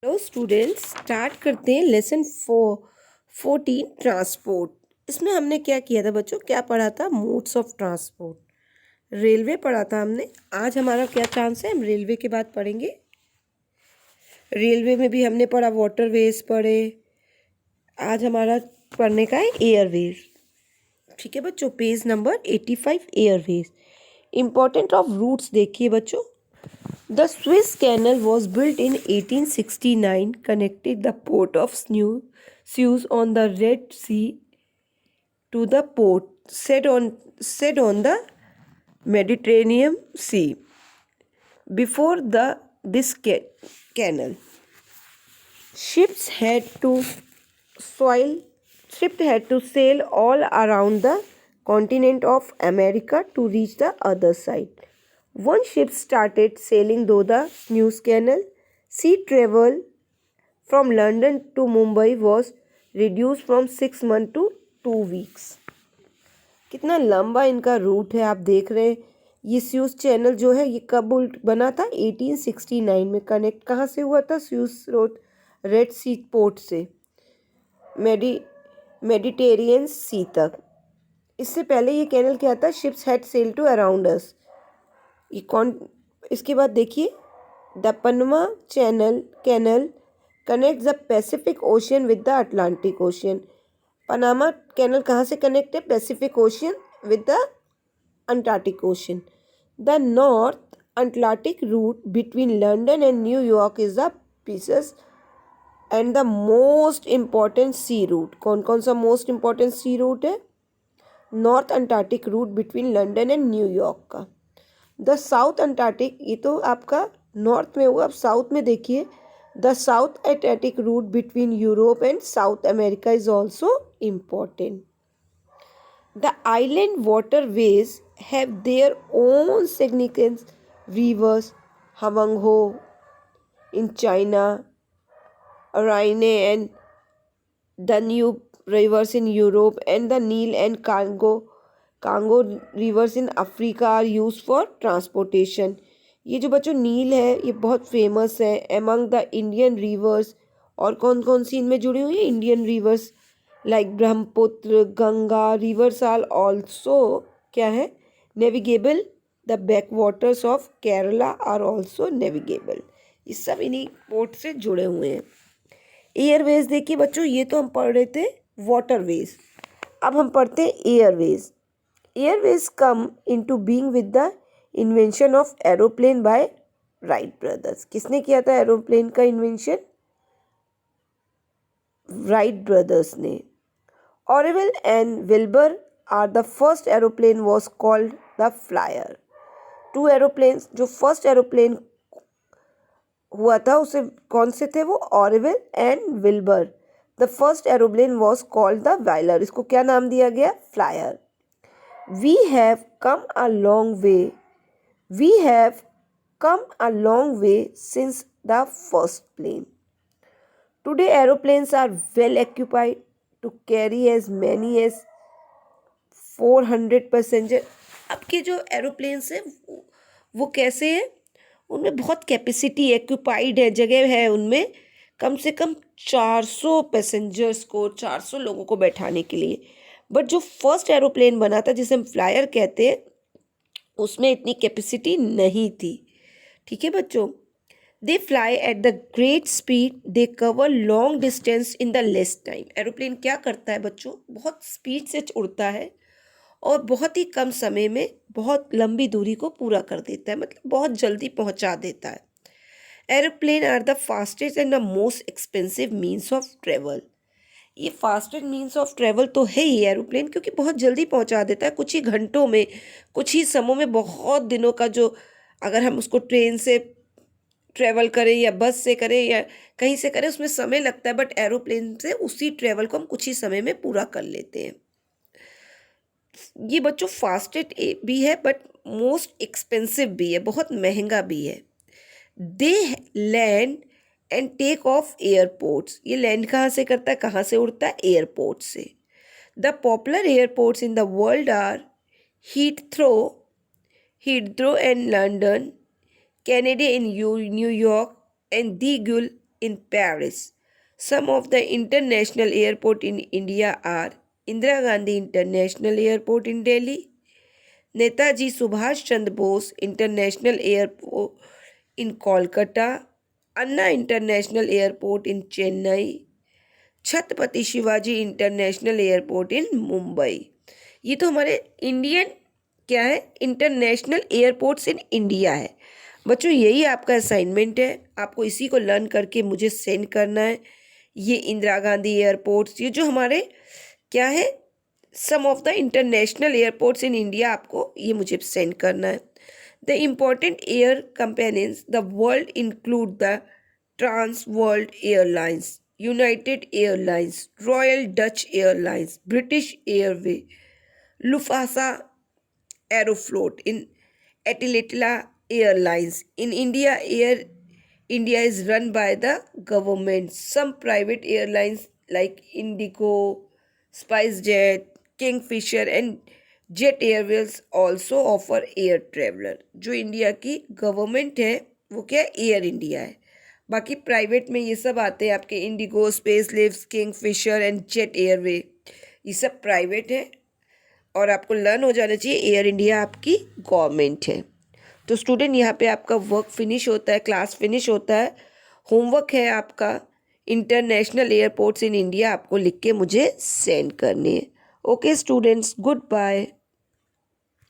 Hello students, start करते हैं lesson 14 transport. इसमें हमने क्या किया था बच्चों? क्या पढ़ा था? मोड्स ऑफ ट्रांसपोर्ट, रेलवे पढ़ा था हमने। आज हमारा क्या चांस है, हम रेलवे के बाद पढ़ेंगे। रेलवे में भी हमने पढ़ा, वाटरवेज पढ़े। आज हमारा पढ़ने का है एयरवेज। ठीक है बच्चों, page number 85 airways. Important of routes देखिए बच्चों। The Suez Canal was built in 1869, connected the port of Suez on the Red Sea to the port set on the Mediterranean Sea. Before this canal, ships had to soil ships had to sail all around the continent of America to reach the other side. One ship started sailing through the Suez Canal. Sea travel from London to Mumbai was reduced from 6 months to 2 weeks. कितना लंबा इनका root है, आप देख रहे हैं। ये sues channel जो है ये कब बना था? 1869 में। कनेक्ट कहाँ से हुआ था? Suez road Red Sea port से मेडिटेरियन सी तक। इससे पहले ये कैनल क्या था? Ships had sail to around us. ये कौन? इसके बाद देखिए, the Panama canal connect the Pacific Ocean with the Atlantic Ocean. Panama canal कहाँ से कनेक्ट है? Pacific Ocean with the Antarctic Ocean. The North Atlantic route between London and New York is the pieces and the most important sea root. कौन कौन सा most important sea route है? North Antarctic route between London and New York का। The south Antarctic, ये तो आपका north में हुआ। अब साउथ में देखिए, the South Atlantic route between Europe and South America is also important. The island waterways have their own significance. Rivers Hwang Ho in China, Rhine and Danube rivers in Europe and the Nile and Congo rivers in Africa are used for transportation. ये जो बच्चों नील है ये बहुत famous है among the Indian rivers। और कौन कौन सी इनमें जुड़ी हुई है? Indian rivers like Brahmaputra, Ganga. Rivers are also क्या है? Navigable. The back waters of Kerala are also navigable. ये सब इन्हीं पोर्ट से जुड़े हुए हैं। एयरवेज देखिए बच्चों, ये तो हम पढ़ रहे थे वाटरवेज। अब हम पढ़ते हैं airways. Airways come into being with the invention of aeroplane by Wright brothers. किसने किया था एरोप्लेन का इन्वेंशन? राइट ब्रदर्स ने। Orville and Wilbur are the first aeroplane was called the Flyer. To aeroplane, जो फर्स्ट एरोप्लेन हुआ था उसे कौन से थे वो? Orville and Wilbur. The first aeroplane was called the Flyer. इसको क्या नाम दिया गया? Flyer. We have come a long way we have come a long way since the first plane. Today aeroplanes are well equipped to carry as many as 400 passenger. अब के जो aeroplanes हैं वो कैसे हैं? उनमें बहुत कैपेसिटी, एक्यूपाइड है, जगह है उनमें कम से कम 400 पैसेंजर्स को, 400 लोगों को बैठाने के लिए। बट जो फर्स्ट एरोप्लेन बना था जिसे हम फ्लायर कहते हैं उसमें इतनी कैपेसिटी नहीं थी। ठीक है बच्चों, they fly at the great speed, they cover long distance in the less time. Aeroplane क्या करता है बच्चों? बहुत स्पीड से उड़ता है और बहुत ही कम समय में बहुत लंबी दूरी को पूरा कर देता है, मतलब बहुत जल्दी पहुंचा देता है। Aeroplane are the fastest and the most expensive means of travel. ये फास्टेस्ट मीन्स ऑफ ट्रेवल तो है ही एरोप्लेन, क्योंकि बहुत जल्दी पहुंचा देता है, कुछ ही घंटों में, कुछ ही समय में। बहुत दिनों का जो, अगर हम उसको ट्रेन से ट्रेवल करें या बस से करें या कहीं से करें उसमें समय लगता है, बट एरोप्लेन से उसी ट्रेवल को हम कुछ ही समय में पूरा कर लेते हैं। ये बच्चों फास्टेस्ट भी है बट मोस्ट एक्सपेंसिव भी है, बहुत महंगा भी है। They land and take off airports. ये लैंड कहाँ से करता है, कहाँ से उड़ता है? एयरपोर्ट से। The popular airports in the world are Heathrow and London, Kennedy in New York and the Gaulle in Paris. Some of the international airports in India are Indira Gandhi International Airport in Delhi, Netaji Subhash Chandra Bose International Airport in Kolkata, Anna International Airport in Chennai, Chhatrapati Shivaji international airport इन मुंबई। ये तो हमारे Indian क्या है, international airports in India है। बच्चों यही आपका assignment है, आपको इसी को लर्न करके मुझे सेंड करना है। ये इंदिरा गांधी एयरपोर्ट्स, ये जो हमारे क्या है, some of the international airports in India, आपको ये मुझे सेंड करना है। The important air companions the world include the Trans World Airlines, United Airlines, Royal Dutch Airlines, British Airways, Lufthansa Aeroflot, in Atlantica Airlines. In India, Air India is run by the government. Some private airlines like Indigo, SpiceJet, Kingfisher and Jet Airways also offer air traveler. जो India की government है वो क्या है, air India है। बाकी private में ये सब आते हैं आपके इंडिगो, स्पेस लिफ्ट, Kingfisher and Jet Airway, ये सब प्राइवेट है और आपको लर्न हो जाना चाहिए एयर इंडिया आपकी गवर्नमेंट है। तो स्टूडेंट यहाँ पे आपका वर्क फिनिश होता है, क्लास फिनिश होता है। होमवर्क है आपका इंटरनेशनल एयरपोर्ट्स इन इंडिया, आपको लिख के मुझे सेंड करनी है। Okay students, good bye.